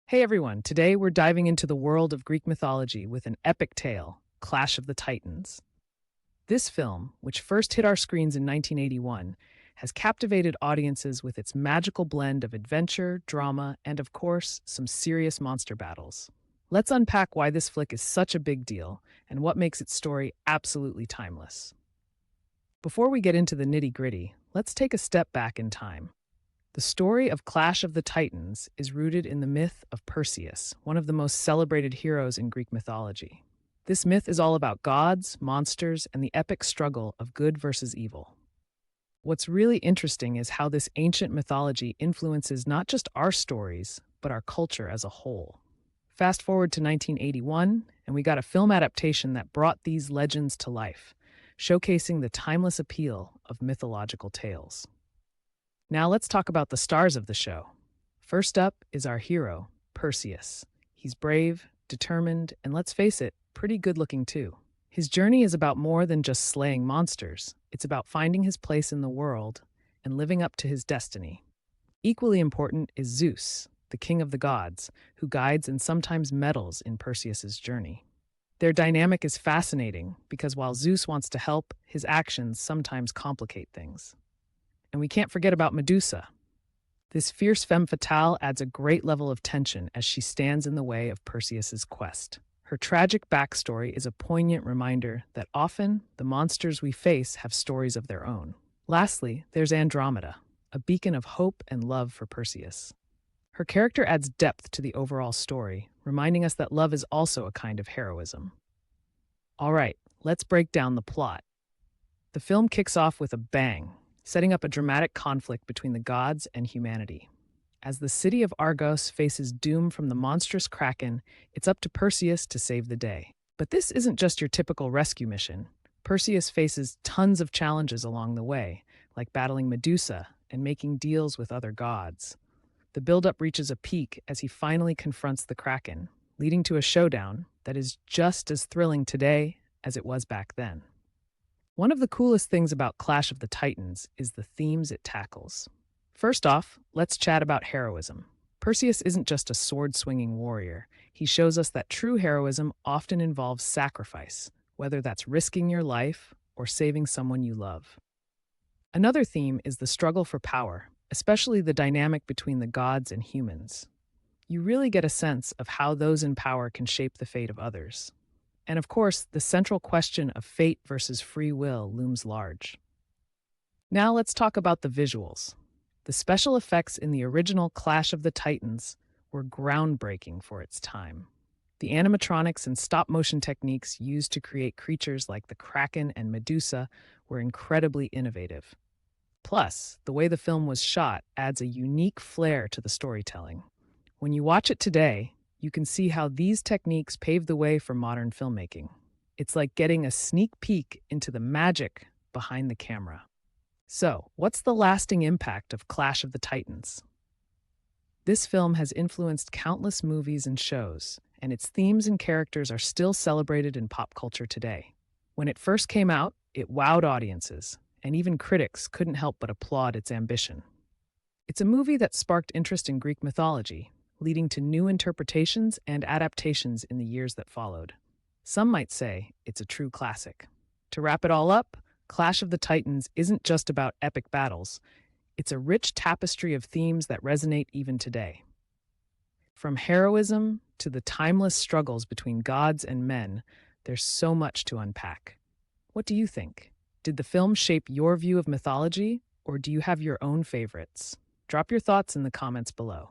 Hey everyone, today we're diving into the world of Greek mythology with an epic tale, Clash of the Titans. This film, which first hit our screens in 1981, has captivated audiences with its magical blend of adventure, drama, and of course, some serious monster battles. Let's unpack why this flick is such a big deal and what makes its story absolutely timeless. Before we get into the nitty gritty, let's take a step back in time. The story of Clash of the Titans is rooted in the myth of Perseus, one of the most celebrated heroes in Greek mythology. This myth is all about gods, monsters, and the epic struggle of good versus evil. What's really interesting is how this ancient mythology influences not just our stories, but our culture as a whole. Fast forward to 1981, and we got a film adaptation that brought these legends to life, showcasing the timeless appeal of mythological tales. Now let's talk about the stars of the show. First up is our hero, Perseus. He's brave, determined, and let's face it, pretty good looking too. His journey is about more than just slaying monsters. It's about finding his place in the world and living up to his destiny. Equally important is Zeus, the king of the gods, who guides and sometimes meddles in Perseus's journey. Their dynamic is fascinating because while Zeus wants to help, his actions sometimes complicate things. And we can't forget about Medusa. This fierce femme fatale adds a great level of tension as she stands in the way of Perseus's quest. Her tragic backstory is a poignant reminder that often the monsters we face have stories of their own. Lastly, there's Andromeda, a beacon of hope and love for Perseus. Her character adds depth to the overall story, reminding us that love is also a kind of heroism. All right, let's break down the plot. The film kicks off with a bang, setting up a dramatic conflict between the gods and humanity. As the city of Argos faces doom from the monstrous kraken, it's up to Perseus to save the day. But this isn't just your typical rescue mission. Perseus faces tons of challenges along the way, like battling Medusa and making deals with other gods. The buildup reaches a peak as he finally confronts the kraken, leading to a showdown that is just as thrilling today as it was back then. One of the coolest things about Clash of the Titans is the themes it tackles. First off, let's chat about heroism. Perseus isn't just a sword-swinging warrior. He shows us that true heroism often involves sacrifice, whether that's risking your life or saving someone you love. Another theme is the struggle for power, especially the dynamic between the gods and humans. You really get a sense of how those in power can shape the fate of others. And of course, the central question of fate versus free will looms large. Now let's talk about the visuals. The special effects in the original Clash of the Titans were groundbreaking for its time. The animatronics and stop-motion techniques used to create creatures like the Kraken and Medusa were incredibly innovative. Plus, the way the film was shot adds a unique flair to the storytelling. When you watch it today, you can see how these techniques paved the way for modern filmmaking. It's like getting a sneak peek into the magic behind the camera. So, what's the lasting impact of Clash of the Titans? This film has influenced countless movies and shows, and its themes and characters are still celebrated in pop culture today. When it first came out, it wowed audiences, and even critics couldn't help but applaud its ambition. It's a movie that sparked interest in Greek mythology, leading to new interpretations and adaptations in the years that followed. Some might say it's a true classic. To wrap it all up, Clash of the Titans isn't just about epic battles. It's a rich tapestry of themes that resonate even today. From heroism to the timeless struggles between gods and men, there's so much to unpack. What do you think? Did the film shape your view of mythology, or do you have your own favorites? Drop your thoughts in the comments below.